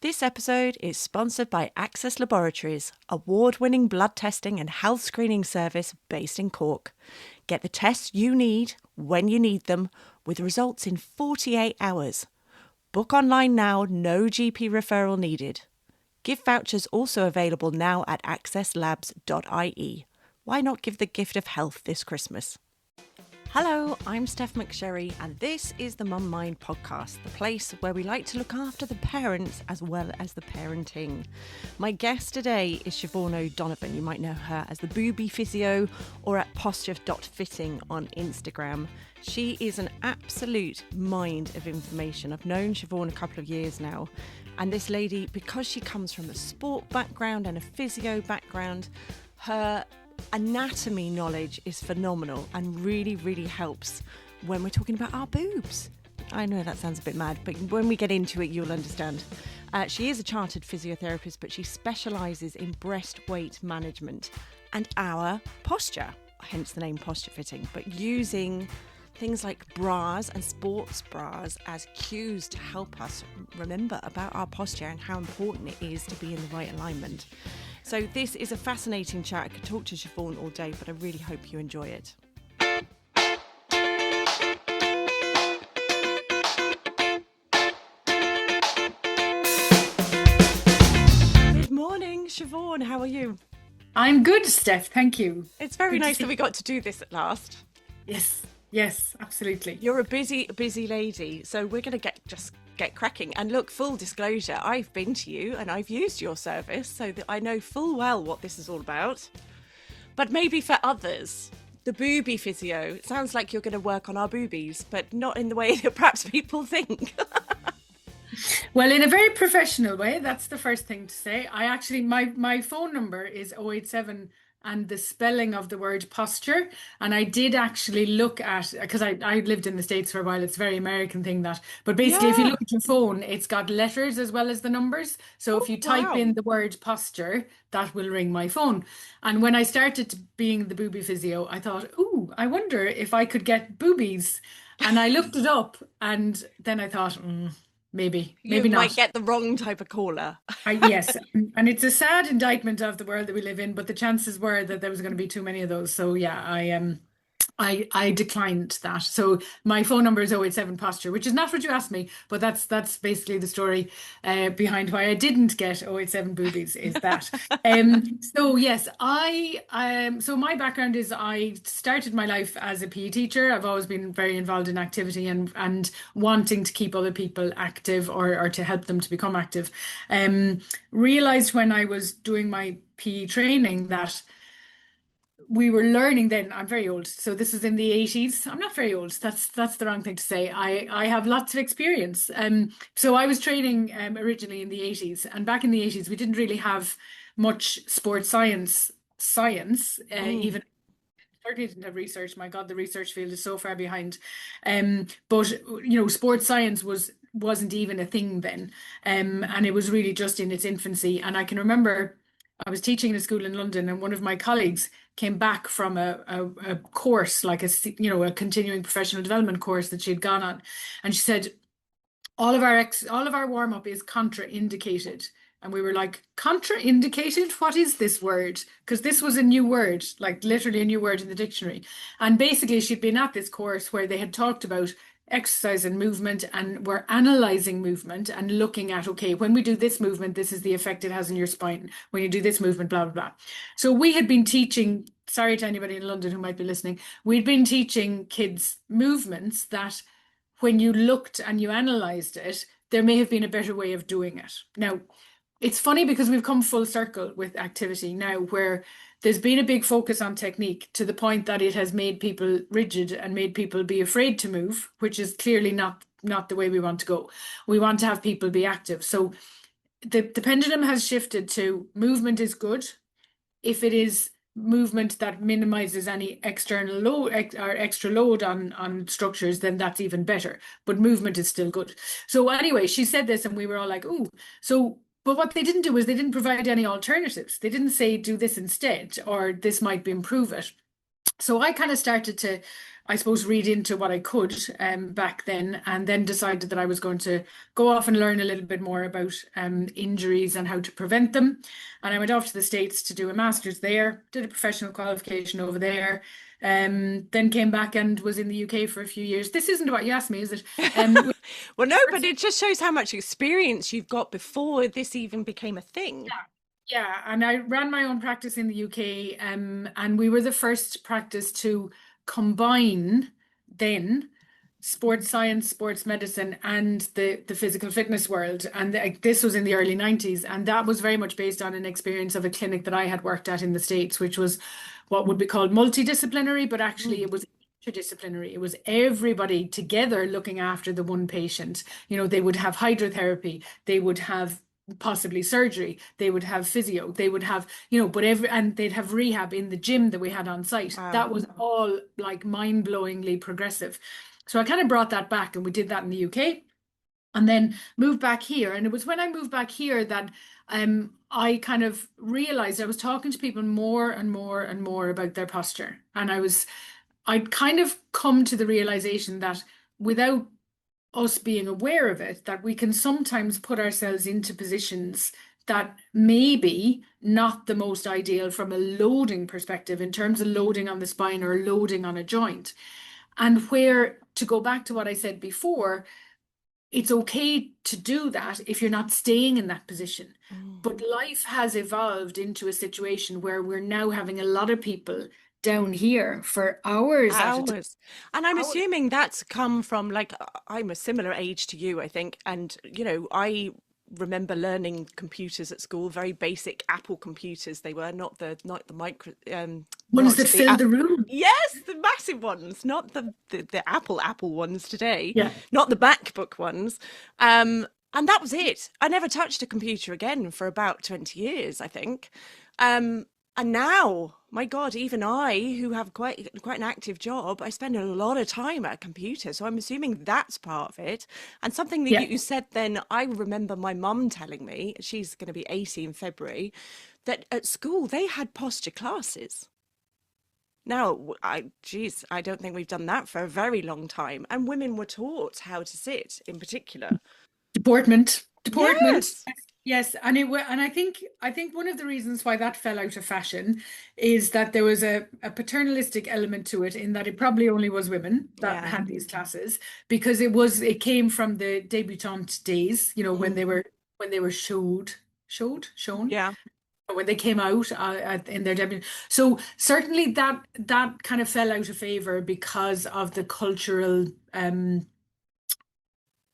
This episode is sponsored by Access Laboratories, award-winning blood testing and health screening service based in Cork. Get the tests you need, when you need them, with results in 48 hours. Book online now, no GP referral needed. Gift vouchers also available now at accesslabs.ie. Why not give the gift of health this Christmas? Hello, I'm Stef McSherry, and this is the Mum Mind podcast, the place where we like to look after the parents as well as the parenting. My guest today is Siobhan O'Donovan. You might know her as the Boobie Physio or at PostureFitting on Instagram. She is an absolute mind of information. I've known Siobhan a couple of years now, and this lady, because she comes from a sport background and a physio background, her anatomy knowledge is phenomenal and really helps when we're talking about our boobs. I know that sounds a bit mad, but when we get into it, you'll understand. She is a chartered physiotherapist, but she specialises in breast weight management and our posture, hence the name PostureFitting, but using things like bras and sports bras as cues to help us remember about our posture and how important it is to be in the right alignment. So this is a fascinating chat. I could talk to Siobhan all day, but I really hope you enjoy it. Good morning, Siobhan. How are you? I'm good, Steph. Thank you. It's very nice that we got to do this at last. Yes, absolutely. You're a busy lady, so we're going to get cracking. And look, full disclosure, I've been to you and I've used your service, so that I know full well what this is all about. But maybe for others, the Boobie Physio, it sounds like you're going to work on our boobies, but not in the way that perhaps people think. Well, in a very professional way, that's the first thing to say. I actually, my phone number is 087 and the spelling of the word posture. And I did actually look at, because I lived in the States for a while, it's a very American thing that, but basically if you look at your phone, it's got letters as well as the numbers. So if you type in the word posture, that will ring my phone. And when I started being the Boobie Physio, I thought, ooh, I wonder if I could get boobies. And I looked it up and then I thought, maybe You not. might get the wrong type of caller. Yes, and it's a sad indictment of the world that we live in, but the chances were that there was going to be too many of those. So yeah, I declined that. So my phone number is 087 posture, which is not what you asked me, but that's basically the story behind why I didn't get 087 boobies is that. So yes, so my background is I started my life as a PE teacher. I've always been very involved in activity and wanting to keep other people active or to help them to become active. Realized when I was doing my PE training that we were learning then. I'm very old, so this is in the 80s. I'm not very old. That's the wrong thing to say. I have lots of experience. So I was training originally in the 80s, and back in the 80s we didn't really have much sports science. Even certainly didn't have research. My God, the research field is so far behind. But sports science wasn't even a thing then, and it was really just in its infancy. And I can remember I was teaching in a school in London, and one of my colleagues came back from a course, like a continuing professional development course that she had gone on, and she said, all of our warm up is contraindicated. And we were like, contraindicated? What is this word? Because this was a new word, like literally a new word in the dictionary. And basically she'd been at this course where they had talked about exercise and movement, and we're analyzing movement and looking at, okay, when we do this movement, this is the effect it has on your spine. When you do this movement, blah, blah, blah. So we had been teaching, sorry to anybody in London who might be listening, we'd been teaching kids movements that when you looked and you analyzed it, there may have been a better way of doing it. Now, it's funny because we've come full circle with activity now, where there's been a big focus on technique to the point that it has made people rigid and made people be afraid to move, which is clearly not the way we want to go. We want to have people be active. So the pendulum has shifted to movement is good if it is movement that minimizes any external load or extra load on structures, then that's even better. But movement is still good. So anyway, she said this and we were all like, ooh. But what they didn't do is they didn't provide any alternatives. They didn't say do this instead or this might improve it. So I kind of started to I suppose, read into what I could back then, and then decided that I was going to go off and learn a little bit more about injuries and how to prevent them. And I went off to the States to do a master's there, did a professional qualification over there, then came back and was in the UK for a few years. This isn't what you asked me, is it? Well, no, but it just shows how much experience you've got before this even became a thing. Yeah, and I ran my own practice in the UK, and we were the first practice to combine then sports science, sports medicine, and the physical fitness world. And this was in the early 90s, and that was very much based on an experience of a clinic that I had worked at in the States, which was what would be called multidisciplinary, but actually it was interdisciplinary. It was everybody together looking after the one patient. You know, they would have hydrotherapy, they would have possibly surgery, they would have physio, they would have, you know, but and they'd have rehab in the gym that we had on site. Wow. That was all like mind-blowingly progressive. So I kind of brought that back, and we did that in the UK, and then moved back here. And it was when I moved back here that I kind of realized I was talking to people more and more and more about their posture. And I'd kind of come to the realization that without us being aware of it, that we can sometimes put ourselves into positions that maybe not the most ideal from a loading perspective in terms of loading on the spine or loading on a joint. And where, to go back to what I said before, it's okay to do that if you're not staying in that position. But life has evolved into a situation where we're now having a lot of people down here for hours at a time. Hours. And I'm assuming that's come from, like, I'm a similar age to you, I think. And, you know, I remember learning computers at school, very basic Apple computers. They were not the micro Ones not that the fill the room. yes, the massive ones, not the Apple ones today, Yeah. not the MacBook ones. And that was it. I never touched a computer again for about 20 years, I think. And now, my God, even I, who have quite an active job, I spend a lot of time at a computer. So I'm assuming that's part of it. And something that Yeah. you said then, I remember my mum telling me, she's going to be 80 in February, that at school they had posture classes. Now, I don't think we've done that for a very long time. And women were taught how to sit in particular. Deportment. Yes. Yes, and I think one of the reasons why that fell out of fashion is that there was a paternalistic element to it, in that it probably only was women that Yeah. had these classes, because it came from the debutante days, you know, when they were shown Yeah. when they came out in their debut. So certainly that kind of fell out of favor because of the cultural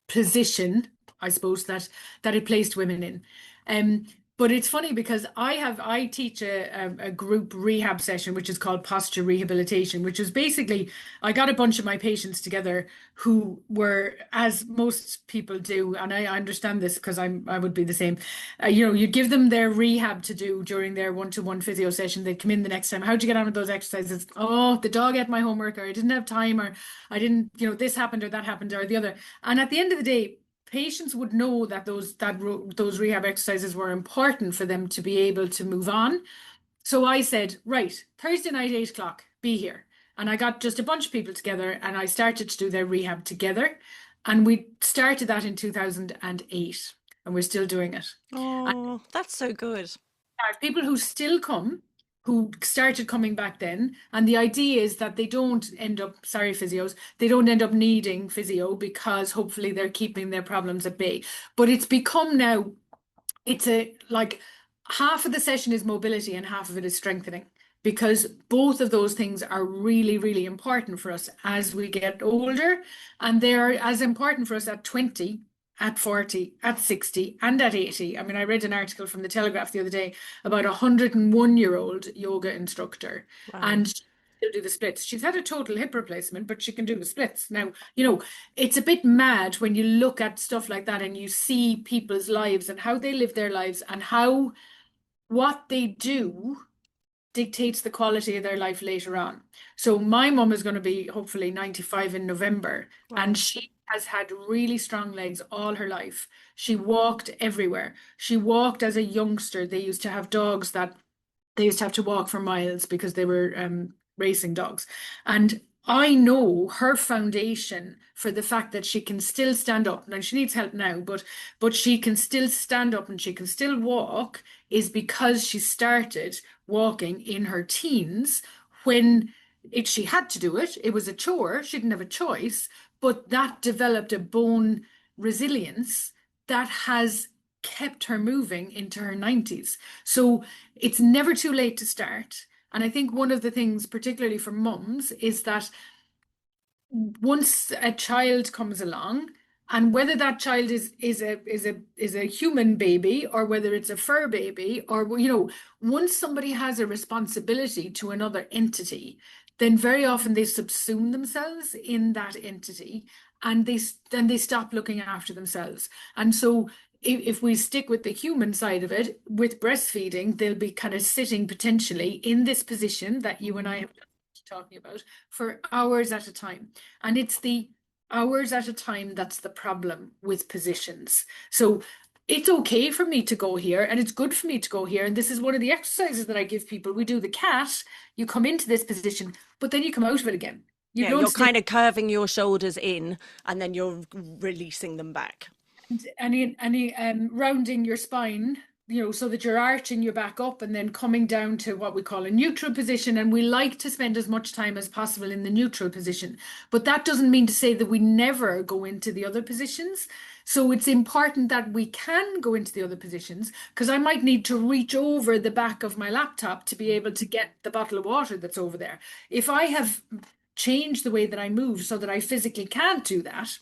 position, I suppose, that it placed women in. But it's funny because I teach a group rehab session, which is called posture rehabilitation, which is basically, I got a bunch of my patients together who were, as most people do, and I understand this because I would be the same. You know, you give them their rehab to do during their one-to-one physio session. They'd come in the next time. How'd you get on with those exercises? Oh, the dog ate my homework, or I didn't have time, or I didn't, you know, this happened or that happened or the other. And at the end of the day, patients would know that those rehab exercises were important for them to be able to move on. So I said, right, Thursday night, 8 o'clock, be here. And I got just a bunch of people together, and I started to do their rehab together. And we started that in 2008, and we're still doing it. And Oh, that's so good. I have people who still come, who started coming back then. And the idea is that they don't end up, sorry, physios, they don't end up needing physio, because hopefully they're keeping their problems at bay. But it's become now, it's like half of the session is mobility and half of it is strengthening, because both of those things are really, really important for us as we get older. And they're as important for us at 20, at 40, at 60, and at 80. I mean, I read an article from the Telegraph the other day about a 101-year-old yoga instructor, Wow. and she'll do the splits. She's had a total hip replacement, but she can do the splits. Now, you know, it's a bit mad when you look at stuff like that and you see people's lives and how they live their lives, and how what they do dictates the quality of their life later on. So my mum is going to be hopefully 95 in November, Wow. and she has had really strong legs all her life. She walked everywhere. She walked as a youngster. They used to have dogs that they used to have to walk for miles because they were racing dogs. And I know her foundation for the fact that she can still stand up. Now she needs help now, but she can still stand up and she can still walk is because she started walking in her teens when she had to do it. It was a chore. She didn't have a choice, but that developed a bone resilience that has kept her moving into her 90s. So it's never too late to start. And I think one of the things, particularly for mums, is that once a child comes along, and whether that child is a human baby or whether it's a fur baby, or once somebody has a responsibility to another entity, then very often they subsume themselves in that entity, and they stop looking after themselves. And so if we stick with the human side of it, with breastfeeding, they'll be kind of sitting potentially in this position that you and I have talking about for hours at a time. And it's the hours at a time that's the problem with positions. So it's okay for me to go here and it's good for me to go here. And this is one of the exercises that I give people. We do the cat, you come into this position, but then you come out of it again. You Yeah, don't you're stay. kind of curving your shoulders in and then you're releasing them back. Any rounding your spine, so that you're arching your back up and then coming down to what we call a neutral position. And we like to spend as much time as possible in the neutral position. But that doesn't mean to say that we never go into the other positions. So it's important that we can go into the other positions, because I might need to reach over the back of my laptop to be able to get the bottle of water that's over there. If I have changed the way that I move so that I physically can't do that,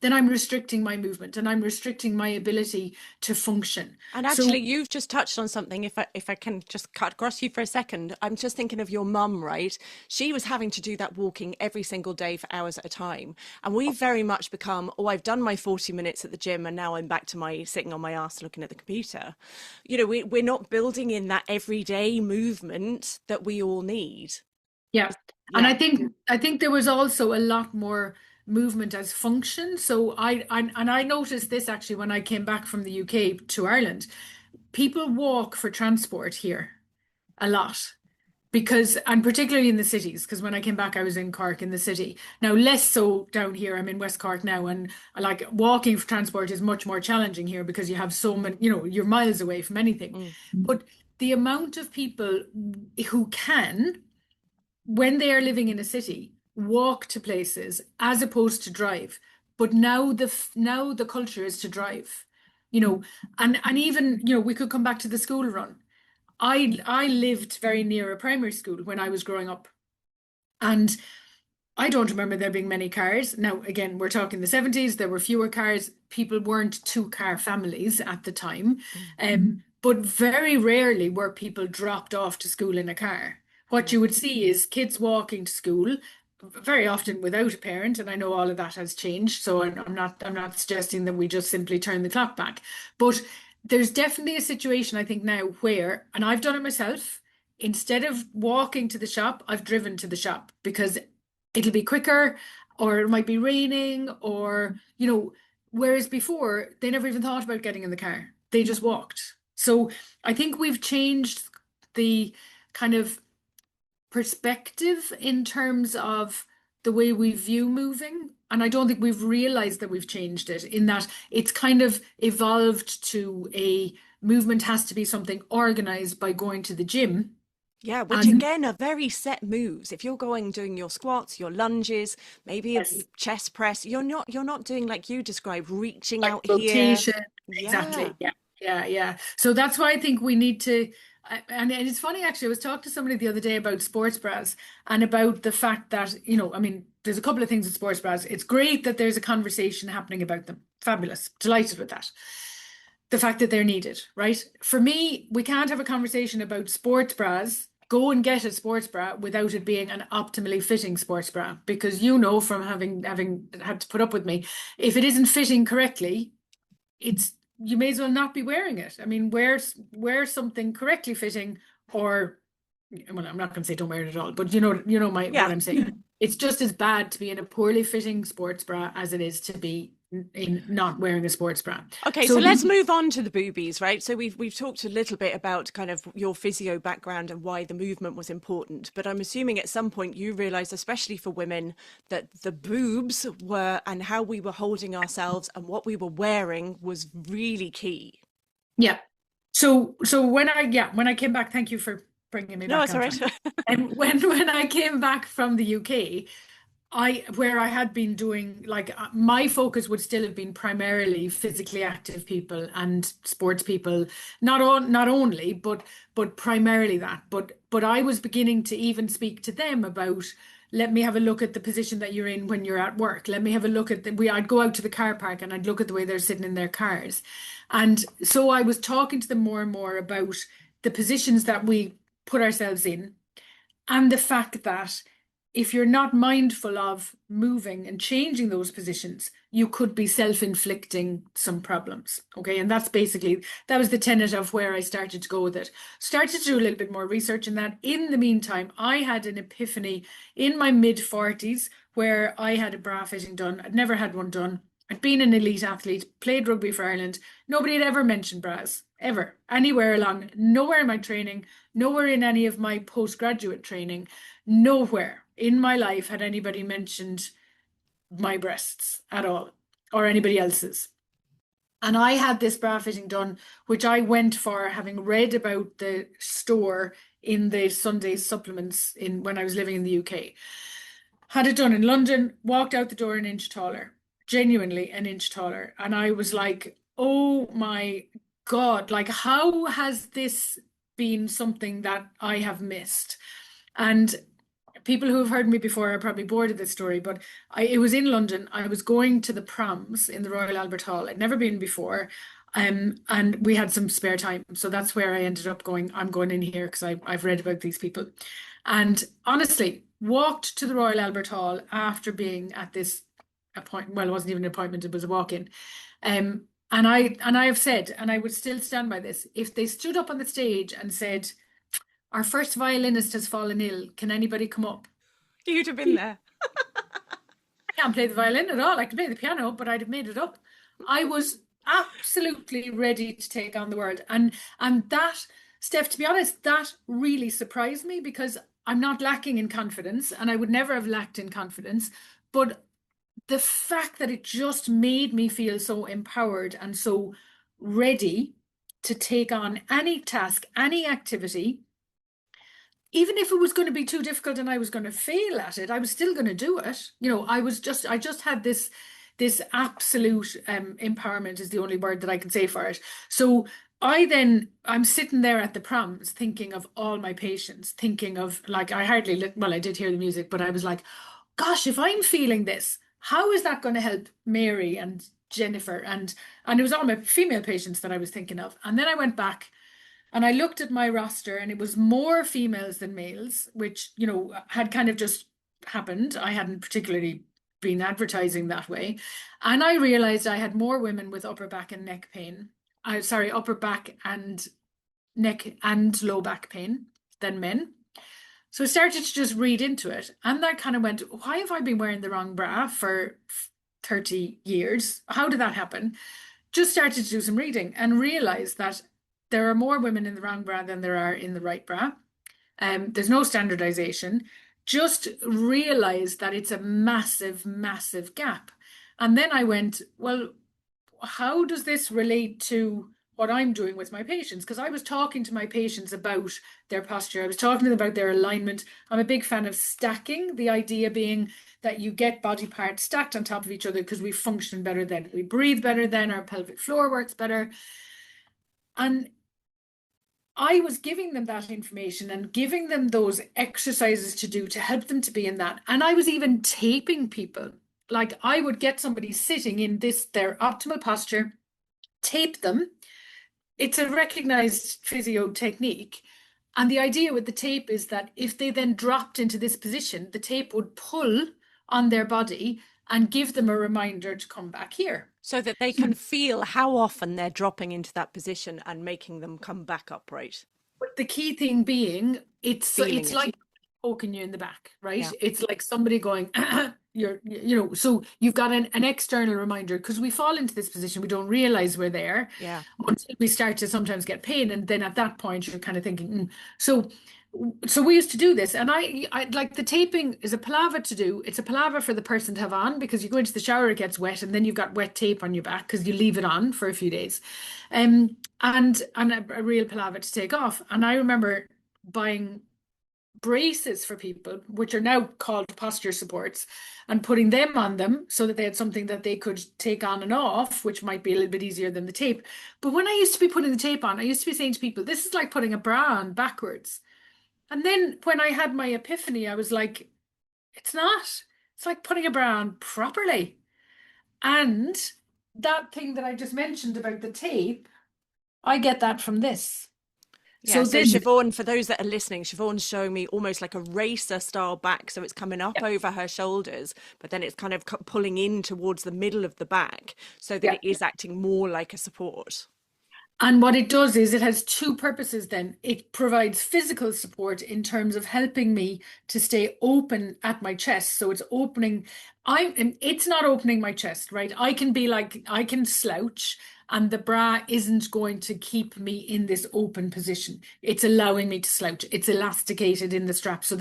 then I'm restricting my movement and I'm restricting my ability to function. And So actually, you've just touched on something. If I can just cut across you for a second, I'm just thinking of your mum, right? She was having to do that walking every single day for hours at a time. And we've very much become, oh, I've done my 40 minutes at the gym and now I'm back to my sitting on my ass looking at the computer. We're not building in that everyday movement that we all need. yeah, and Yeah. I think there was also a lot more movement as function. So I noticed this actually when I came back from the UK to Ireland. People walk for transport here a lot. Because, and particularly in the cities, because when I came back, I was in Cork in the city. Now, less so down here. I'm in West Cork now, and like walking for transport is much more challenging here because you have so many, you're miles away from anything. Mm. But the amount of people who can, when they are living in a city, walk to places as opposed to drive. But now the culture is to drive, and even we could come back to the school run. I lived very near a primary school when I was growing up, and I don't remember there being many cars. Now, again, we're talking the 70s, there were fewer cars. People weren't two-car families at the time. Mm. But very rarely were people dropped off to school in a car. What Mm. you would see is kids walking to school, very often without a parent, and I know all of that has changed. So I'm not suggesting that we just simply turn the clock back. But there's definitely a situation, I think, now where, and I've done it myself, instead of walking to the shop, I've driven to the shop because it'll be quicker, or it might be raining, or whereas before they never even thought about getting in the car, they just walked. So I think we've changed the kind of perspective in terms of the way we view moving, and I don't think we've realized that we've changed it, in that it's kind of evolved to a movement has to be something organized by going to the gym. Yeah, which And again are very set moves. If you're going doing your squats, your lunges, maybe a yes, chest press, you're not doing like you described, reaching like out here. rotation. Yeah. Exactly. Yeah. Yeah. Yeah. So that's why I think we need to. And it's funny, actually, I was talking to somebody the other day about sports bras and about the fact that, I mean, there's a couple of things with sports bras. It's great that there's a conversation happening about them. Fabulous. Delighted with that. The fact that they're needed, right? For me, we can't have a conversation about sports bras. Go and get a sports bra without it being an optimally fitting sports bra, because from having had to put up with me, if it isn't fitting correctly, it's you may as well not be wearing it. I mean, wear something correctly fitting, or well, I'm not going to say don't wear it at all, but my what Yeah. I'm saying. It's just as bad to be in a poorly fitting sports bra as it is to be in not wearing a sports bra. Okay, so So let's move on to the boobies, right? So we've talked a little bit about kind of your physio background and why the movement was important, but I'm assuming at some point you realized, especially for women, that the boobs were, and how we were holding ourselves and what we were wearing was really key. yeah. So when I came back, thank you for bringing me No, back it's all on right. track. And when I came back from the UK, where I had been doing like my focus would still have been primarily physically active people and sports people, not only, but primarily that. But I was beginning to even speak to them about, let me have a look at the position that you're in when you're at work. Let me have a look at I'd go out to the car park and I'd look at the way they're sitting in their cars. And so I was talking to them more and more about the positions that we put ourselves in, and the fact that if you're not mindful of moving and changing those positions, you could be self-inflicting some problems. Okay. And that was the tenet of where I started to go with it. Started to do a little bit more research in that. In the meantime, I had an epiphany in my mid-40s where I had a bra fitting done. I'd never had one done. I'd been an elite athlete, played rugby for Ireland. Nobody had ever mentioned bras, ever, anywhere along, nowhere in my training, nowhere in any of my postgraduate training, nowhere in my life had anybody mentioned my breasts at all, or anybody else's. And I had this bra fitting done, which I went for having read about the store in the Sunday supplements when I was living in the UK. Had it done in London, walked out the door an inch taller, genuinely an inch taller. And I was like, oh my God, like, how has this been something that I have missed? And people who have heard me before are probably bored of this story, but it was in London. I was going to the proms in the Royal Albert Hall. I'd never been before. And we had some spare time. So that's where I ended up going. I'm going in here because I've read about these people. And honestly, walked to the Royal Albert Hall after being at this appointment. Well, it wasn't even an appointment, it was a walk-in. And I have said, and I would still stand by this, if they stood up on the stage and said, our first violinist has fallen ill, can anybody come up? You'd have been there. I can't play the violin at all. I can play the piano, but I'd have made it up. I was absolutely ready to take on the world. And that, Steph, to be honest, that really surprised me because I'm not lacking in confidence and I would never have lacked in confidence. But the fact that it just made me feel so empowered and so ready to take on any task, any activity, even if it was going to be too difficult and I was going to fail at it, I was still going to do it. I just had this absolute empowerment is the only word that I can say for it. So I'm sitting there at the proms thinking of all my patients, thinking of like, I did hear the music, but I was like, gosh, if I'm feeling this, how is that going to help Mary and Jennifer? And it was all my female patients that I was thinking of. And then I went back and I looked at my roster and it was more females than males, which, had kind of just happened. I hadn't particularly been advertising that way. And I realized I had more women with upper back and neck pain. Upper back and neck and low back pain than men. So I started to just read into it. And that kind of went, why have I been wearing the wrong bra for 30 years? How did that happen? Just started to do some reading and realized that there are more women in the wrong bra than there are in the right bra. There's no standardization. Just realized that it's a massive, massive gap. And then I went, well, how does this relate to what I'm doing with my patients? Because I was talking to my patients about their posture. I was talking to them about their alignment. I'm a big fan of stacking, the idea being that you get body parts stacked on top of each other because we function better then. We breathe better then, our pelvic floor works better. And I was giving them that information and giving them those exercises to do to help them to be in that. And I was even taping people. Like I would get somebody sitting in their optimal posture, tape them. It's a recognized physio technique. And the idea with the tape is that if they then dropped into this position, the tape would pull on their body and give them a reminder to come back here. So that they can feel how often they're dropping into that position and making them come back upright. But the key thing being, it's Feeling it. like poking you in the back, right? Yeah. It's like somebody going, so you've got an external reminder because we fall into this position, we don't realize we're there Yeah. until we start to sometimes get pain. And then at that point, you're kind of thinking, So, so we used to do this. And I like the taping is a palaver to do. It's a palaver for the person to have on because you go into the shower, it gets wet, and then you've got wet tape on your back because you leave it on for a few days. And a real palaver to take off. And I remember buying braces for people, which are now called posture supports, and putting them on them so that they had something that they could take on and off, which might be a little bit easier than the tape. But when I used to be putting the tape on, I used to be saying to people, this is like putting a bra on backwards. And then when I had my epiphany, I was like, it's not. It's like putting a bra on properly. And that thing that I just mentioned about the tape, I get that from this. Yeah, So so this, Siobhan, for those that are listening, Siobhan's showing me almost like a racer style back. So it's coming up yeah, over her shoulders, but then it's kind of pulling in towards the middle of the back so that yeah. it is acting more like a support. And what it does is it has two purposes then. It provides physical support in terms of helping me to stay open at my chest. So it's opening, it's not opening my chest, right? I can be like, I can slouch and the bra isn't going to keep me in this open position. It's allowing me to slouch. It's elasticated in the strap. So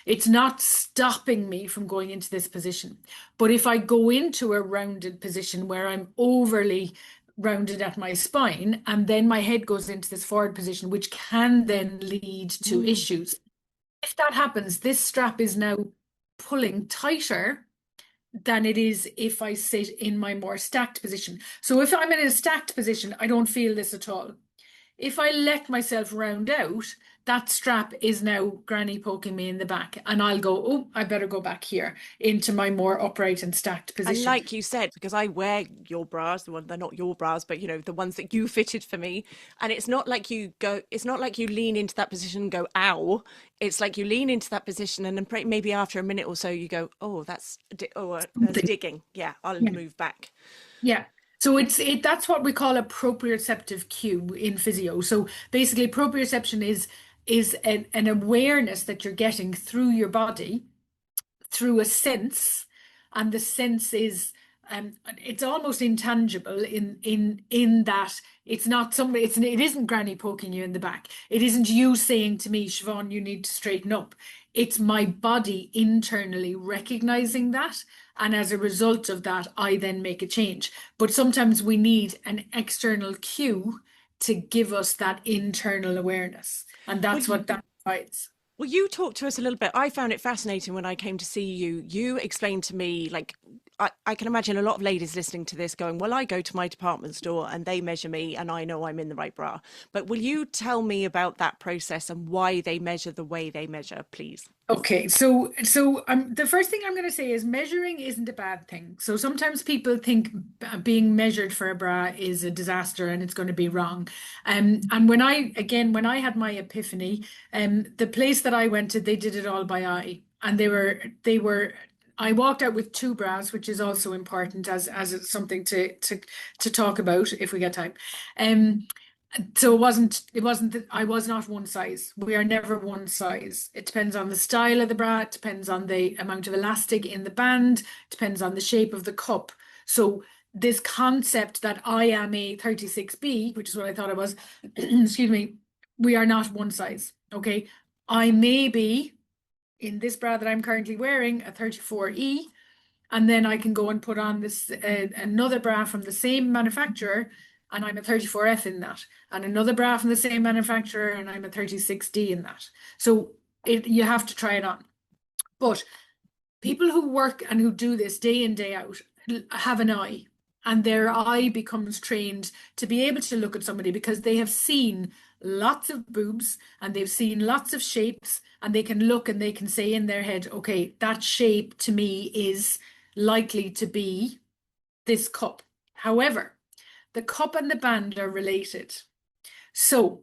it's not stopping me from going into this position. But if I go into a rounded position where I'm overly rounded at my spine, and then my head goes into this forward position, which can then lead to Mm. issues. If that happens, this strap is now pulling tighter than it is if I sit in my more stacked position. So if I'm in a stacked position, I don't feel this at all. If I let myself round out, that strap is now granny poking me in the back, and I'll go, oh, I better go back here into my more upright and stacked And position. like you said, because I wear your bras, they're not your bras, but the ones that you fitted for me. And it's not like you lean into that position and go, ow. It's like you lean into that position and then maybe after a minute or so you go, oh, that's digging. Yeah, I'll Yeah. move back. Yeah. So that's what we call a proprioceptive cue in physio. So basically proprioception is an awareness that you're getting through your body through a sense, and the sense is it's almost intangible in that it's not somebody it isn't granny poking you in the back. It isn't you saying to me, Siobhan, you need to straighten up. It's my body internally recognizing that, and as a result of that, I then make a change. But sometimes we need an external cue to give us that internal awareness, and Well, that's what that provides. Well, you talked to us a little bit. I found it fascinating when I came to see you. You explained to me, like, I can imagine a lot of ladies listening to this going, well, I go to my department store and they measure me and I know I'm in the right bra. But will you tell me about that process and why they measure the way they measure, please? Okay, so the first thing I'm going to say is measuring isn't a bad thing. So sometimes people think being measured for a bra is a disaster and it's going to be wrong. And when I had my epiphany, the place that I went to, they did it all by eye, and they were. I walked out with two bras, which is also important as it's something to talk about if we get time. Um, so it wasn't that I was not one size. We are never one size. It depends on the style of the bra, it depends on the amount of elastic in the band, it depends on the shape of the cup. So this concept that I am a 36B, which is what I thought I was, excuse me, we are not one size. Okay. I may be in this bra that I'm currently wearing a 34E, and then I can go and put on this another bra from the same manufacturer, and I'm a 34F in that, and another bra from the same manufacturer, and I'm a 36D in that. So you have to try it on. But people who work and who do this day in, day out have an eye, and their eye becomes trained to be able to look at somebody because they have seen lots of boobs and they've seen lots of shapes, and they can look and they can say in their head, okay, that shape to me is likely to be this cup. However, the cup and the band are related. So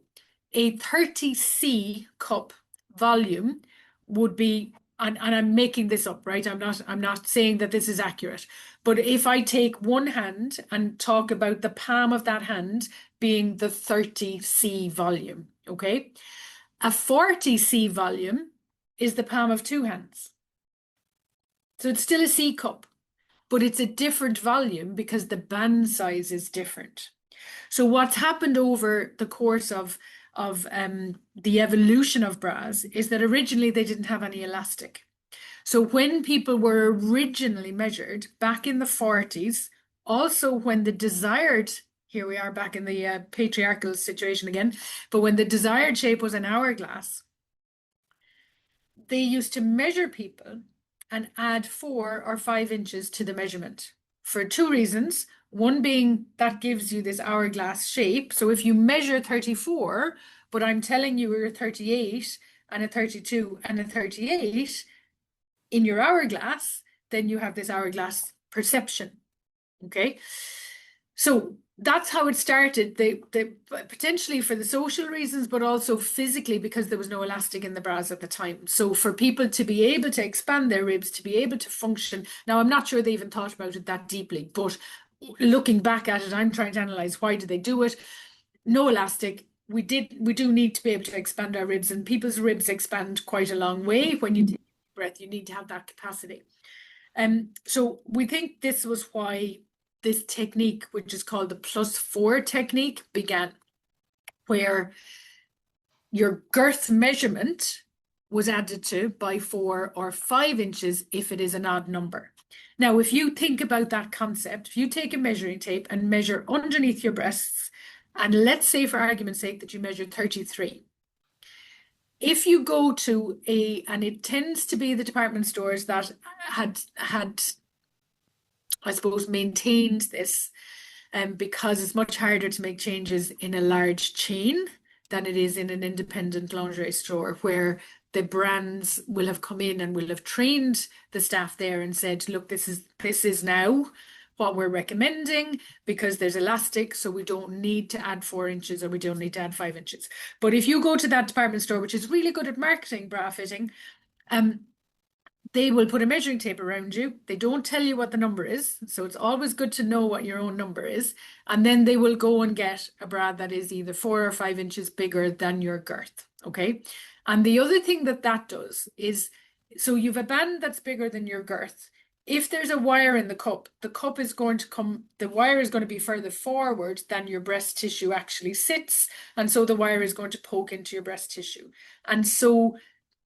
a 30C cup volume would be, and I'm making this up, right? I'm not saying that this is accurate, but if I take one hand and talk about the palm of that hand being the 30C volume, okay? A 40C volume is the palm of two hands. So it's still a C cup, but it's a different volume because the band size is different. So what's happened over the course of the evolution of bras is that originally they didn't have any elastic. So when people were originally measured back in the 40s, also when the desired, here we are back in the patriarchal situation again, but when the desired shape was an hourglass, they used to measure people and add 4 or 5 inches to the measurement for two reasons. One being that gives you this hourglass shape. So if you measure 34, but I'm telling you you're 38 and a 32 and a 38 in your hourglass, then you have this hourglass perception. Okay. So that's how it started. They potentially for the social reasons, but also physically because there was no elastic in the bras at the time. So for people to be able to expand their ribs, to be able to function. Now, I'm not sure they even thought about it that deeply, but looking back at it, I'm trying to analyze why did they do it? No elastic. We do need to be able to expand our ribs, and people's ribs expand quite a long way. When you take a breath, you need to have that capacity. So we think this was why this technique, which is called the +4 technique, began, where your girth measurement was added to by 4 or 5 inches if it is an odd number. Now, if you think about that concept, if you take a measuring tape and measure underneath your breasts, and let's say for argument's sake that you measure 33. If you go to and it tends to be the department stores that had I suppose, maintained this, because it's much harder to make changes in a large chain than it is in an independent lingerie store, where the brands will have come in and will have trained the staff there and said, look, this is now what we're recommending because there's elastic, so we don't need to add 4 inches or we don't need to add 5 inches. But if you go to that department store, which is really good at marketing bra fitting, they will put a measuring tape around you. They don't tell you what the number is. So it's always good to know what your own number is. And then they will go and get a bra that is either 4 or 5 inches bigger than your girth. Okay. And the other thing that does is, so you've a band that's bigger than your girth. If there's a wire in the cup is going to come, the wire is going to be further forward than your breast tissue actually sits. And so the wire is going to poke into your breast tissue. And so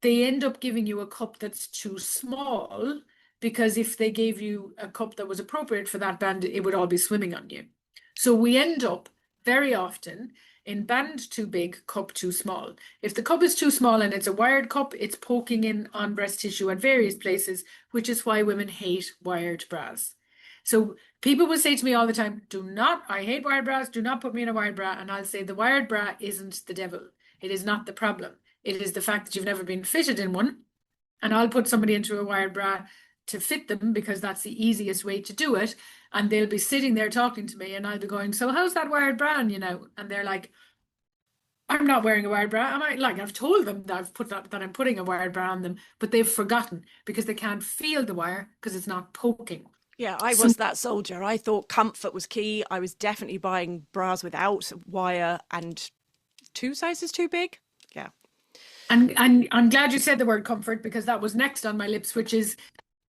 they end up giving you a cup that's too small, because if they gave you a cup that was appropriate for that band, it would all be swimming on you. So we end up very often in band too big, cup too small. If the cup is too small and it's a wired cup, it's poking in on breast tissue at various places, which is why women hate wired bras. So people will say to me all the time, I hate wired bras, do not put me in a wired bra. And I'll say the wired bra isn't the devil. It is not the problem. It is the fact that you've never been fitted in one. And I'll put somebody into a wired bra to fit them because that's the easiest way to do it. And they'll be sitting there talking to me and I'll be going, so how's that wired bra? And, and they're like, I'm not wearing a wired bra. I've told them that that I'm putting a wired bra on them, but they've forgotten because they can't feel the wire because it's not poking. Yeah, I was that soldier. I thought comfort was key. I was definitely buying bras without wire and 2 sizes too big. Yeah. And I'm glad you said the word comfort, because that was next on my lips, which is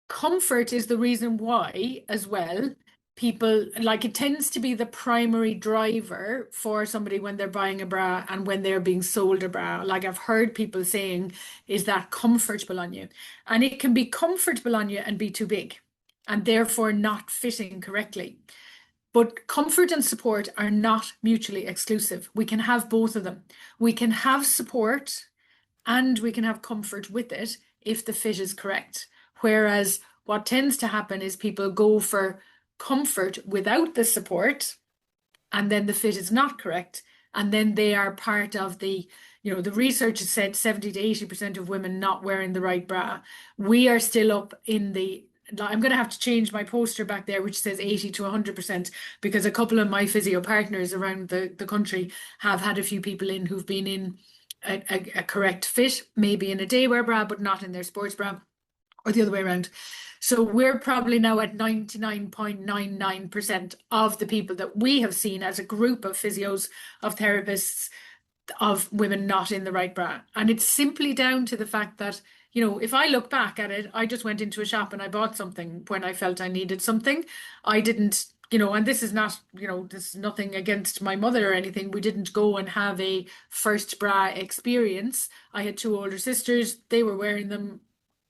comfort is the reason why as well people, like, it tends to be the primary driver for somebody when they're buying a bra and when they're being sold a bra. Like I've heard people saying, is that comfortable on you? And it can be comfortable on you and be too big and therefore not fitting correctly. But comfort and support are not mutually exclusive. We can have both of them. We can have support and we can have comfort with it if the fit is correct. Whereas what tends to happen is people go for comfort without the support, and then the fit is not correct. And then they are part of the research has said 70 to 80% of women not wearing the right bra. We are still up in I'm going to have to change my poster back there, which says 80 to 100%, because a couple of my physio partners around the country have had a few people in who've been in a correct fit, maybe in a daywear bra, but not in their sports bra, or the other way around. So we're probably now at 99.99% of the people that we have seen as a group of physios, of therapists, of women not in the right bra. And it's simply down to the fact that if I look back at it, I just went into a shop and I bought something when I felt I needed something. I didn't, and this is not, this is nothing against my mother or anything. We didn't go and have a first bra experience. I had two older sisters. They were wearing them.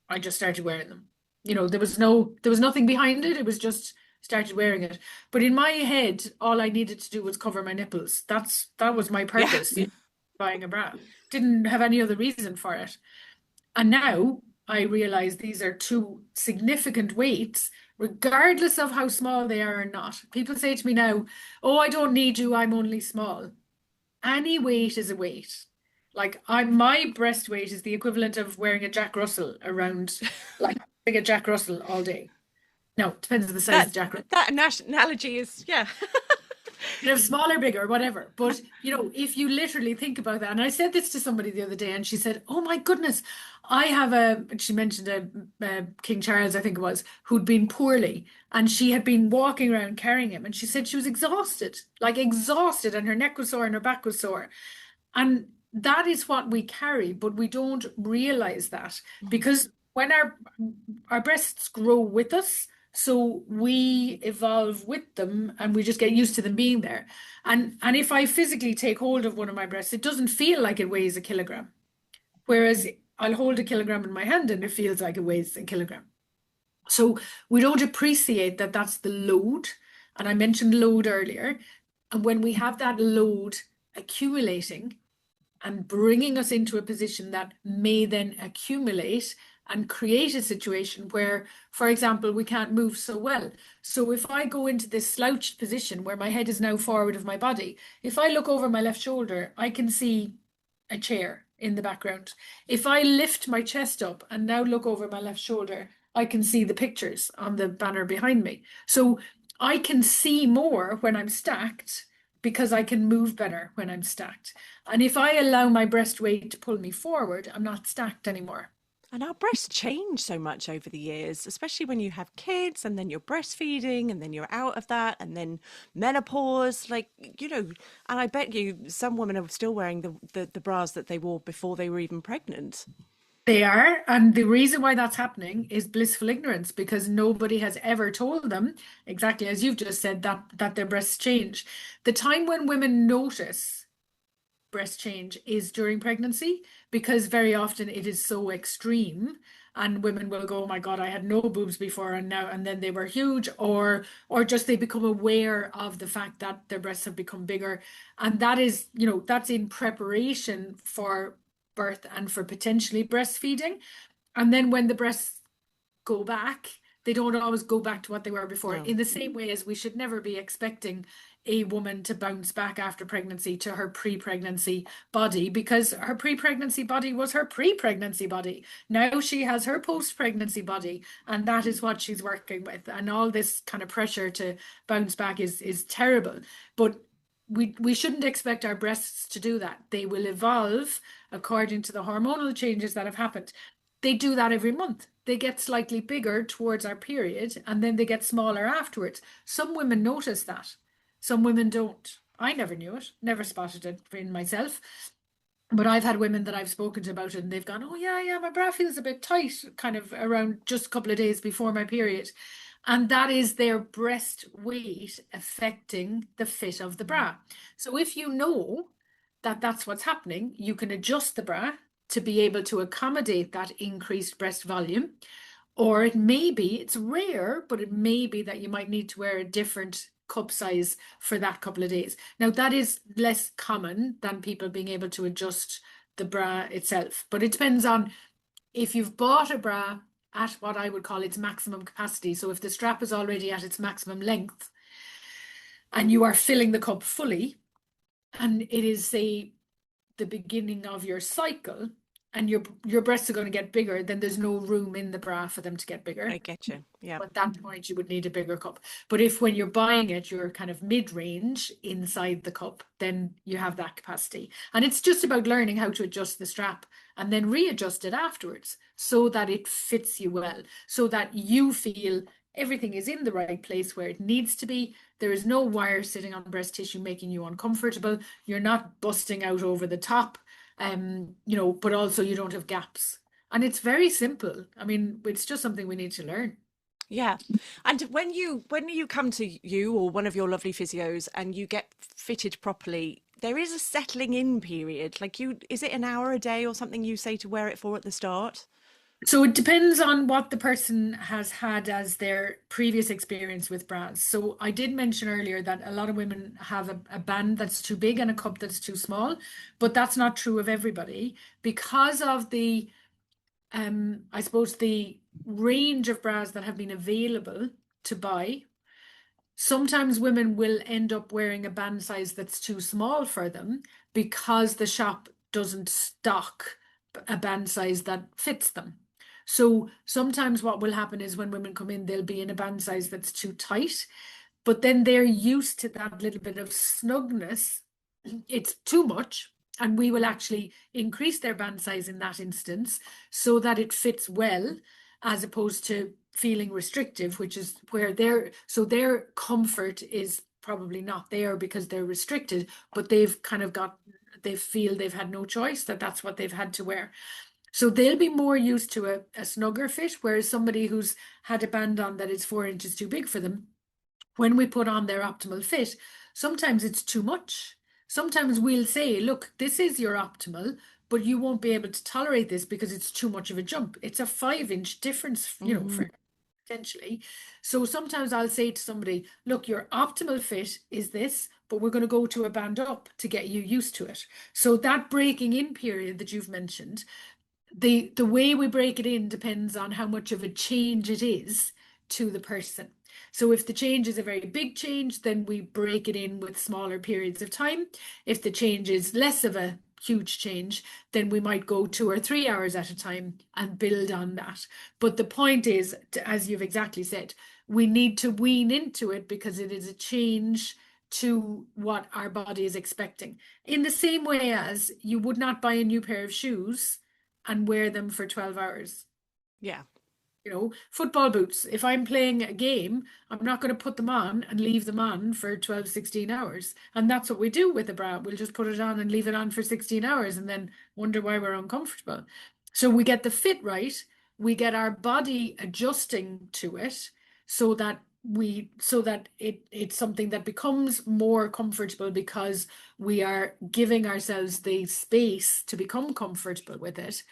I just started wearing them. There was nothing behind it. It was just started wearing it. But in my head, all I needed to do was cover my nipples. That was my Yeah. purpose, buying a bra. Didn't have any other reason for it. And now I realize these are two significant weights, regardless of how small they are or not. People say to me now, "Oh, I don't need you, I'm only small." Any weight is a weight. Like my breast weight is the equivalent of wearing a Jack Russell around, like wearing a Jack Russell all day. No, it depends on the size of That the Jack Russell. analogy is, yeah. Smaller, bigger, whatever. But if you literally think about that, and I said this to somebody the other day, and she said, "Oh my goodness, I have a." She mentioned a King Charles, I think it was, who'd been poorly, and she had been walking around carrying him, and she said she was exhausted, like exhausted, and her neck was sore and her back was sore, and that is what we carry, but we don't realize that because when our breasts grow with us, so we evolve with them and we just get used to them being there. And if I physically take hold of one of my breasts, it doesn't feel like it weighs a kilogram. Whereas I'll hold a kilogram in my hand and it feels like it weighs a kilogram. So we don't appreciate that that's the load. And I mentioned load earlier. And when we have that load accumulating and bringing us into a position that may then accumulate and create a situation where, for example, we can't move so well. So if I go into this slouched position where my head is now forward of my body, if I look over my left shoulder, I can see a chair in the background. If I lift my chest up and now look over my left shoulder, I can see the pictures on the banner behind me. So I can see more when I'm stacked because I can move better when I'm stacked. And if I allow my breast weight to pull me forward, I'm not stacked anymore. And our breasts change so much over the years, especially when you have kids and then you're breastfeeding and then you're out of that and then menopause. And I bet you some women are still wearing the bras that they wore before they were even pregnant. They are. And the reason why that's happening is blissful ignorance because nobody has ever told them, exactly as you've just said, that their breasts change. The time when women notice breast change is during pregnancy because very often it is so extreme and women will go, "Oh my God, I had no boobs before and now," and then they were huge, or just they become aware of the fact that their breasts have become bigger. And that is, that's in preparation for birth and for potentially breastfeeding. And then when the breasts go back, they don't always go back to what they were before. No. In the same way as we should never be expecting a woman to bounce back after pregnancy to her pre-pregnancy body because her pre-pregnancy body was her pre-pregnancy body. Now she has her post-pregnancy body, and that is what she's working with. And all this kind of pressure to bounce back is terrible. But we shouldn't expect our breasts to do that. They will evolve according to the hormonal changes that have happened. They do that every month. They get slightly bigger towards our period and then they get smaller afterwards. Some women notice that. Some women don't. I never knew it, never spotted it in myself. But I've had women that I've spoken to about it and they've gone, "Oh, yeah, yeah, my bra feels a bit tight, kind of around just a couple of days before my period." And that is their breast weight affecting the fit of the bra. So if you know that that's what's happening, you can adjust the bra to be able to accommodate that increased breast volume. Or it may be, it's rare, but it may be that you might need to wear a different cup size for that couple of days. Now, that is less common than people being able to adjust the bra itself, but it depends on if you've bought a bra at what I would call its maximum capacity. So if the strap is already at its maximum length and you are filling the cup fully, and it is, say, the beginning of your cycle, and your breasts are going to get bigger, then there's no room in the bra for them to get bigger. I get you. Yeah. At that point, you would need a bigger cup. But if when you're buying it, you're kind of mid-range inside the cup, then you have that capacity. And it's just about learning how to adjust the strap and then readjust it afterwards so that it fits you well, so that you feel everything is in the right place where it needs to be. There is no wire sitting on breast tissue making you uncomfortable. You're not busting out over the top, but also you don't have gaps. And it's very simple. I mean, it's just something we need to learn. Yeah. And when you come to you or one of your lovely physios and you get fitted properly, there is a settling in period. Like is it an hour a day or something you say to wear it for at the start? So it depends on what the person has had as their previous experience with bras. So I did mention earlier that a lot of women have a band that's too big and a cup that's too small, but that's not true of everybody because of the I suppose the range of bras that have been available to buy. Sometimes women will end up wearing a band size that's too small for them because the shop doesn't stock a band size that fits them. So sometimes what will happen is when women come in, they'll be in a band size that's too tight, but then they're used to that little bit of snugness. It's too much. And we will actually increase their band size in that instance so that it fits well, as opposed to feeling restrictive, which is where their comfort is probably not there because they're restricted, but they've kind of they feel they've had no choice, that's what they've had to wear. So they'll be more used to a snugger fit, whereas somebody who's had a band on that is 4 inches too big for them, when we put on their optimal fit, sometimes it's too much. Sometimes we'll say, look, this is your optimal, but you won't be able to tolerate this because it's too much of a jump. It's a 5 inch difference, Hmm. for potentially. So sometimes I'll say to somebody, look, your optimal fit is this, but we're going to go to a band up to get you used to it. So that breaking in period that you've mentioned, the way we break it in depends on how much of a change it is to the person. So if the change is a very big change, then we break it in with smaller periods of time. If the change is less of a huge change, then we might go 2 or 3 hours at a time and build on that. But the point is, as you've exactly said, we need to wean into it because it is a change to what our body is expecting. In the same way as you would not buy a new pair of shoes and wear them for 12 hours. Yeah. Football boots. If I'm playing a game, I'm not going to put them on and leave them on for 12, 16 hours. And that's what we do with a bra. We'll just put it on and leave it on for 16 hours and then wonder why we're uncomfortable. So we get the fit right, we get our body adjusting to it so that it's something that becomes more comfortable because we are giving ourselves the space to become comfortable with it.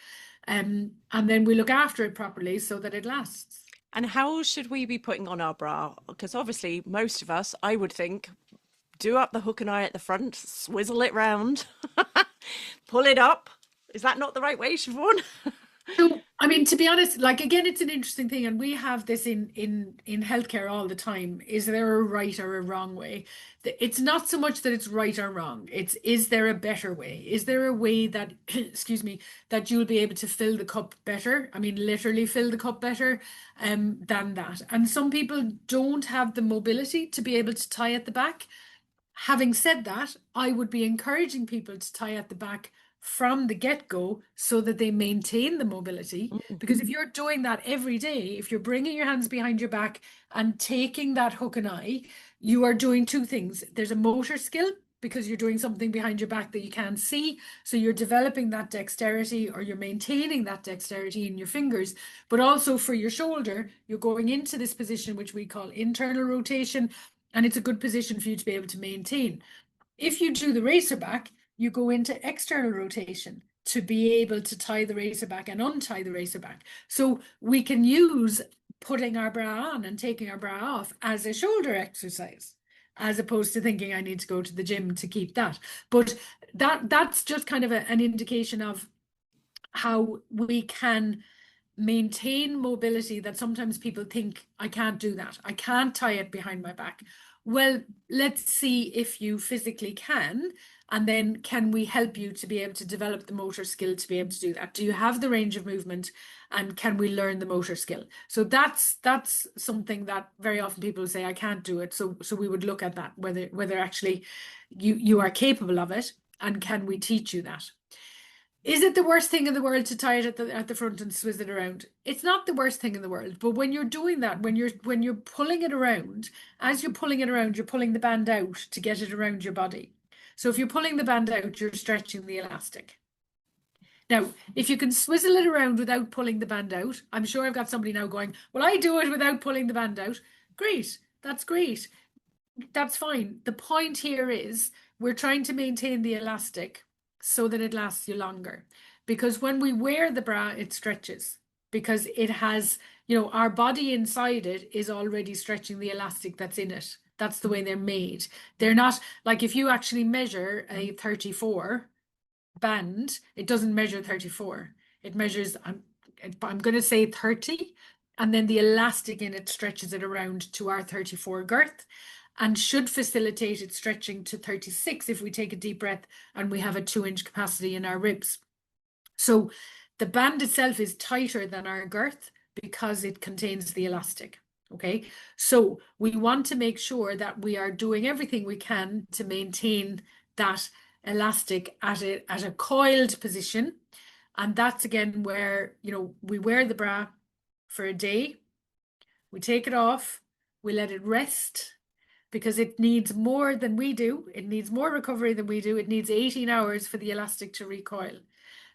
And then we look after it properly so that it lasts. And how should we be putting on our bra? Because obviously, most of us, I would think, do up the hook and eye at the front, swizzle it round, pull it up. Is that not the right way, Siobhan? So, I mean, to be honest, like again, it's an interesting thing, and we have this in healthcare all the time. Is there a right or a wrong way? It's not so much that it's right or wrong. It's is there a better way? Is there a way that, excuse me, that you'll be able to fill the cup better? I mean, literally fill the cup better, than that. And some people don't have the mobility to be able to tie at the back. Having said that, I would be encouraging people to tie at the back from the get-go so that they maintain the mobility. Mm. Because if you're doing that every day, if you're bringing your hands behind your back and taking that hook and eye, you are doing two things. There's a motor skill because you're doing something behind your back that you can't see. So you're developing that dexterity or you're maintaining that dexterity in your fingers. But also for your shoulder, you're going into this position, which we call internal rotation, and it's a good position for you to be able to maintain. If you do the racer back, you go into external rotation to be able to tie the racer back and untie the racer back. So we can use putting our bra on and taking our bra off as a shoulder exercise, as opposed to thinking I need to go to the gym to keep that. But that's just kind of an indication of how we can maintain mobility that sometimes people think I can't do that. I can't tie it behind my back. Well, let's see if you physically can, and then can we help you to be able to develop the motor skill to be able to do that? Do you have the range of movement, and can we learn the motor skill? So that's something that very often people say I can't do it. So we would look at that, whether actually you are capable of it, and can we teach you that? Is it the worst thing in the world to tie it at the front and swizz it around? It's not the worst thing in the world, but when you're doing that, when you're pulling it around, as you're pulling it around, you're pulling the band out to get it around your body. So if you're pulling the band out, you're stretching the elastic. Now, if you can swizzle it around without pulling the band out, I'm sure I've got somebody now going, well, I do it without pulling the band out. Great. That's great. That's fine. The point here is we're trying to maintain the elastic so that it lasts you longer. Because when we wear the bra, it stretches because it has, our body inside it is already stretching the elastic that's in it. That's the way they're made. They're not like if you actually measure a 34 band, it doesn't measure 34. It measures, I'm going to say 30, and then the elastic in it stretches it around to our 34 girth and should facilitate it stretching to 36 if we take a deep breath and we have a 2-inch capacity in our ribs. So the band itself is tighter than our girth because it contains the elastic. Okay, so we want to make sure that we are doing everything we can to maintain that elastic at a coiled position. And that's again where, we wear the bra for a day, we take it off, we let it rest because it needs more than we do. It needs more recovery than we do. It needs 18 hours for the elastic to recoil.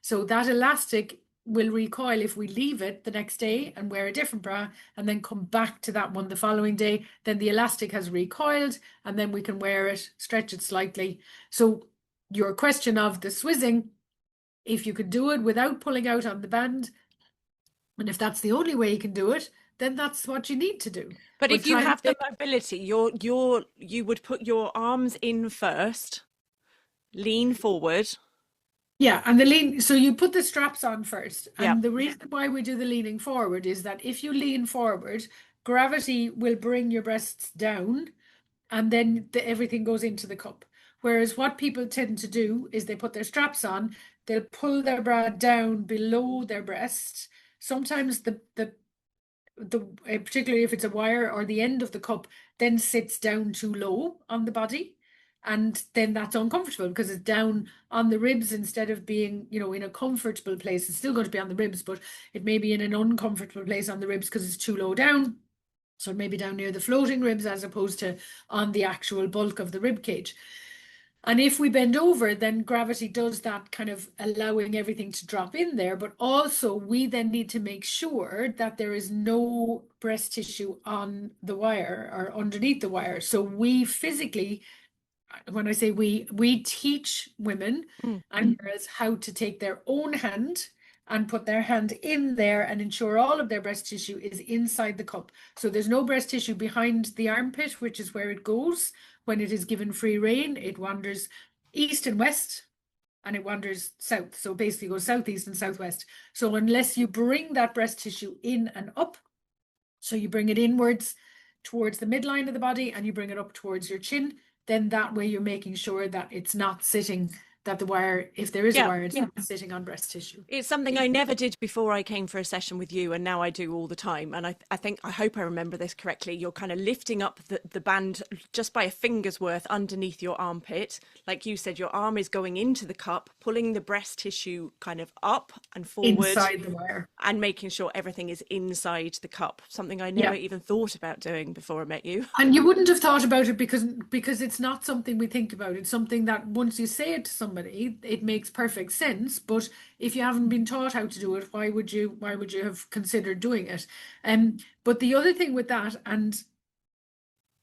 So that elastic will recoil if we leave it the next day and wear a different bra and then come back to that one the following day. Then the elastic has recoiled and then we can wear it, stretch it slightly. So your question of the swizzing, if you could do it without pulling out on the band, and if that's the only way you can do it, then that's what you need to do. But But if you try have and the mobility, you would put your arms in first, lean forward. yeah, and the lean, so you put the straps on first. Yeah. And the reason why we do the leaning forward is that if you lean forward, gravity will bring your breasts down and then everything goes into the cup. Whereas what people tend to do is they put their straps on, they'll pull their bra down below their breast. Sometimes particularly if it's a wire or the end of the cup then sits down too low on the body, and then that's uncomfortable because it's down on the ribs instead of being in a comfortable place. It's still going to be on the ribs, but it may be in an uncomfortable place on the ribs because it's too low down. So it may be down near the floating ribs as opposed to on the actual bulk of the rib cage. And if we bend over, then gravity does that, kind of allowing everything to drop in there. But also we then need to make sure that there is no breast tissue on the wire or underneath the wire. So we physically, when I say we teach women Mm. and girls how to take their own hand and put their hand in there and ensure all of their breast tissue is inside the cup. So there's no breast tissue behind the armpit, which is where it goes. When it is given free rein, it wanders east and west and it wanders south. So basically goes southeast and southwest. So unless you bring that breast tissue in and up, so you bring it inwards towards the midline of the body and you bring it up towards your chin, then that way you're making sure that it's not sitting, that the wire, if there is a Yeah. wire, it's not sitting on breast tissue. It's something I never did before I came for a session with you, and now I do all the time. And I hope I remember this correctly. You're kind of lifting up the band just by a finger's worth underneath your armpit. Like you said, your arm is going into the cup, pulling the breast tissue kind of up and forward Inside the wire. and making sure everything is inside the cup. Something I never Yeah. even thought about doing before I met you. And you wouldn't have thought about it because it's not something we think about. It's something that once you say it to somebody, it makes perfect sense. But if you haven't been taught how to do it, why would you have considered doing it? But the other thing with that, and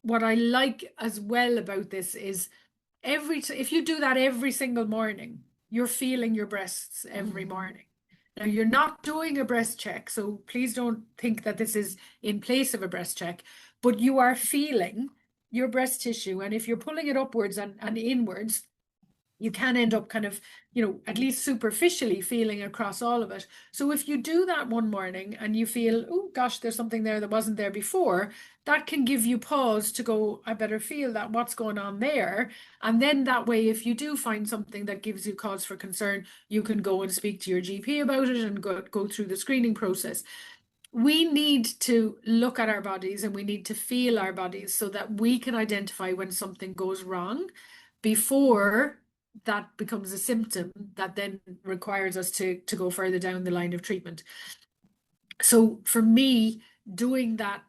what I like as well about this is if you do that every single morning, you're feeling your breasts every morning. Now, you're not doing a breast check, so please don't think that this is in place of a breast check, but you are feeling your breast tissue. And if you're pulling it upwards and inwards, you can end up kind of, at least superficially feeling across all of it. So if you do that one morning and you feel, oh gosh, there's something there that wasn't there before, that can give you pause to go, I better feel that, what's going on there. And then that way, if you do find something that gives you cause for concern, you can go and speak to your GP about it and go through the screening process. We need to look at our bodies and we need to feel our bodies so that we can identify when something goes wrong before that becomes a symptom that then requires us to go further down the line of treatment. So for me, doing that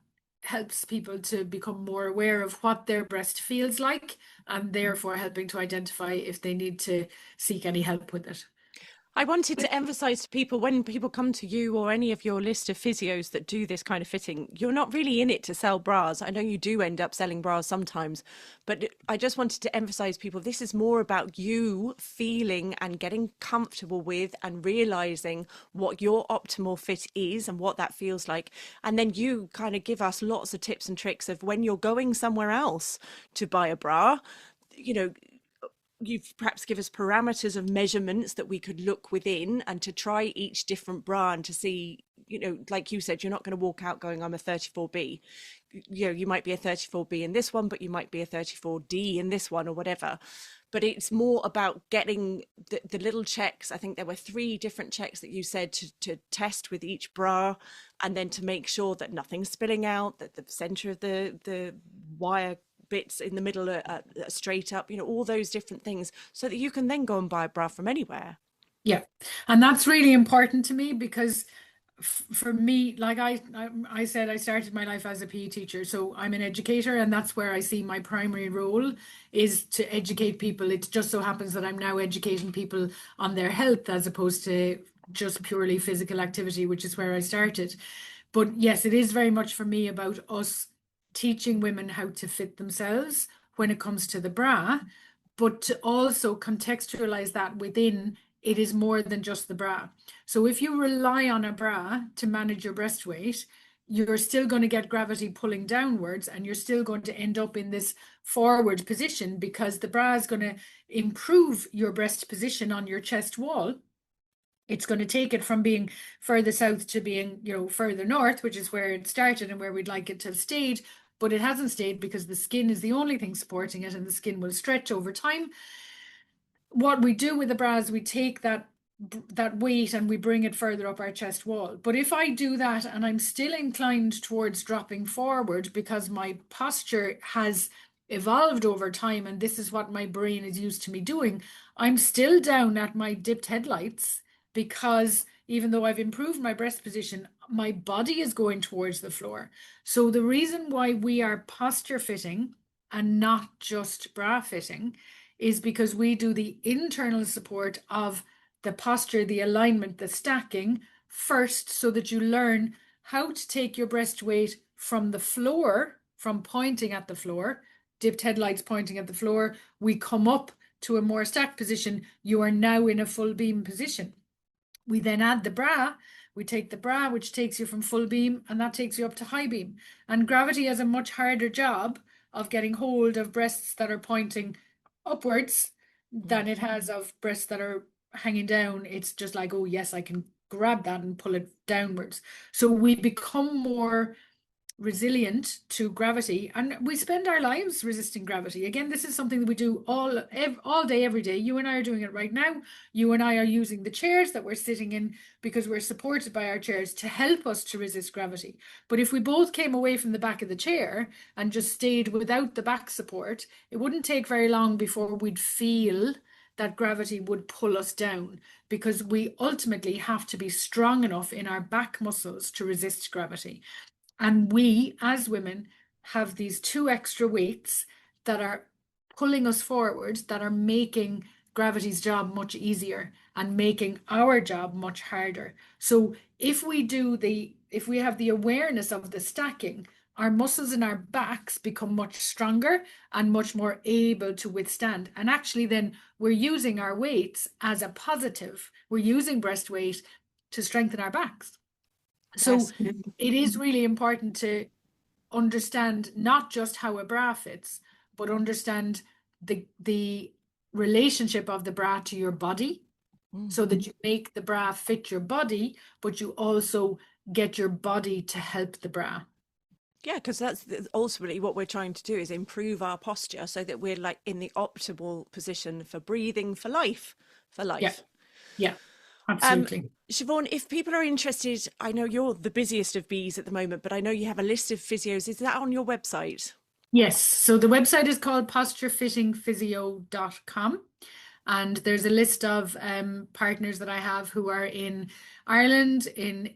helps people to become more aware of what their breast feels like and therefore helping to identify if they need to seek any help with it. I wanted to emphasize to people, when people come to you or any of your list of physios that do this kind of fitting, you're not really in it to sell bras. I know you do end up selling bras sometimes, but I just wanted to emphasize people, this is more about you feeling and getting comfortable with and realizing what your optimal fit is and what that feels like. And then you kind of give us lots of tips and tricks of when you're going somewhere else to buy a bra, you know, you perhaps give us parameters of measurements that we could look within and to try each different bra and to see, like you said, you're not going to walk out going, I'm a 34B. You might be a 34B in this one, but you might be a 34D in this one or whatever. But it's more about getting the little checks. I think there were 3 different checks that you said to test with each bra, and then to make sure that nothing's spilling out, that the center of the wire bits in the middle are straight up, all those different things, so that you can then go and buy a bra from anywhere. Yeah. And that's really important to me because for me, like I said, I started my life as a PE teacher, so I'm an educator, and that's where I see my primary role is to educate people. It just so happens that I'm now educating people on their health as opposed to just purely physical activity, which is where I started. But yes, it is very much for me about us teaching women how to fit themselves when it comes to the bra, but to also contextualize that within it is more than just the bra. So if you rely on a bra to manage your breast weight, you're still going to get gravity pulling downwards, and you're still going to end up in this forward position because the bra is going to improve your breast position on your chest wall. It's going to take it from being further south to being, further north, which is where it started and where we'd like it to have stayed. But it hasn't stayed because the skin is the only thing supporting it, and the skin will stretch over time. What we do with the bra is we take that weight and we bring it further up our chest wall. But if I do that and I'm still inclined towards dropping forward because my posture has evolved over time and this is what my brain is used to me doing, I'm still down at my dipped headlights because even though I've improved my breast position, my body is going towards the floor. So the reason why we are posture fitting and not just bra fitting is because we do the internal support of the posture, the alignment, the stacking first, so that you learn how to take your breast weight from the floor, from pointing at the floor, dipped headlights pointing at the floor. We come up to a more stacked position. You are now in a full beam position. We then add the bra. We take the bra, which takes you from full beam, and that takes you up to high beam. And gravity has a much harder job of getting hold of breasts that are pointing upwards than it has of breasts that are hanging down. It's just like, oh yes, I can grab that and pull it downwards. So we become more resilient to gravity, and we spend our lives resisting gravity. Again, this is something that we do all day, every day. You and I are doing it right now. You and I are using the chairs that we're sitting in because we're supported by our chairs to help us to resist gravity. But if we both came away from the back of the chair and just stayed without the back support, it wouldn't take very long before we'd feel that gravity would pull us down, because we ultimately have to be strong enough in our back muscles to resist gravity. And we, as women, have these 2 extra weights that are pulling us forward, that are making gravity's job much easier and making our job much harder. So if we have the awareness of the stacking, our muscles in our backs become much stronger and much more able to withstand. And actually then we're using our weights as a positive. We're using breast weight to strengthen our backs. So Yes. it is really important to understand not just how a bra fits, but understand the relationship of the bra to your body, Mm. so that you make the bra fit your body, but you also get your body to help the bra. Yeah, because that's ultimately what we're trying to do, is improve our posture so that we're like in the optimal position for breathing, for life, for Yeah, life. yeah, Um, absolutely. Siobhan, if people are interested, I know you're the busiest of bees at the moment, but I know you have a list of physios. Is that on your website? Yes, so the website is called PostureFittingPhysio.com. And there's a list of partners that I have who are in Ireland, in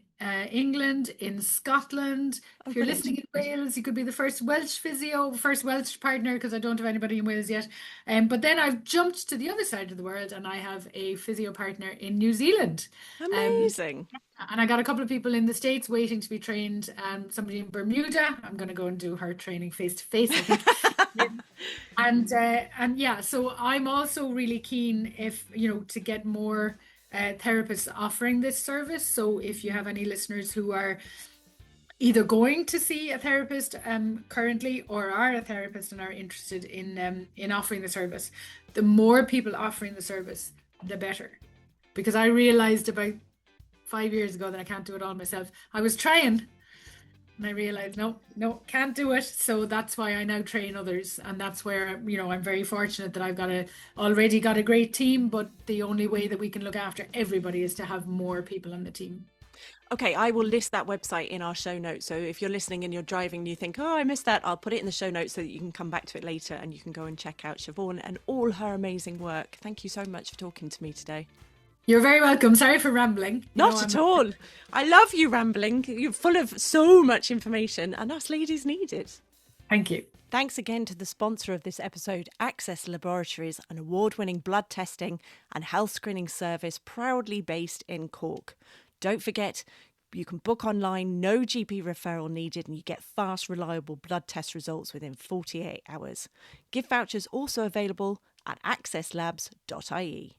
England, in Scotland. Oh, If you're brilliant. listening in Wales, you could be the first Welsh physio, first Welsh partner, because I don't have anybody in Wales yet. But then I've jumped to the other side of the world and I have a physio partner in New Zealand. Um, Amazing. and I got a couple of people in the States waiting to be trained. Somebody in Bermuda. I'm going to go and do her training face to face, I think. And yeah, so I'm also really keen if to get more therapists offering this service. So if you have any listeners who are either going to see a therapist currently or are a therapist and are interested in offering the service, the more people offering the service, the better. Because I realized about 5 years ago that I can't do it all myself. I was trying and I realized, no, can't do it. So that's why I now train others. And that's where, I'm very fortunate that I've already got a great team, but the only way that we can look after everybody is to have more people on the team. Okay, I will list that website in our show notes. So if you're listening and you're driving and you think, oh, I missed that, I'll put it in the show notes so that you can come back to it later and you can go and check out Siobhan and all her amazing work. Thank you so much for talking to me today. You're very welcome. Sorry for rambling. Not at all. I love you rambling. You're full of so much information and us ladies need it. Thank you. Thanks again to the sponsor of this episode, Access Laboratories, an award-winning blood testing and health screening service proudly based in Cork. Don't forget, you can book online, no GP referral needed, and you get fast, reliable blood test results within 48 hours. Gift vouchers also available at accesslabs.ie.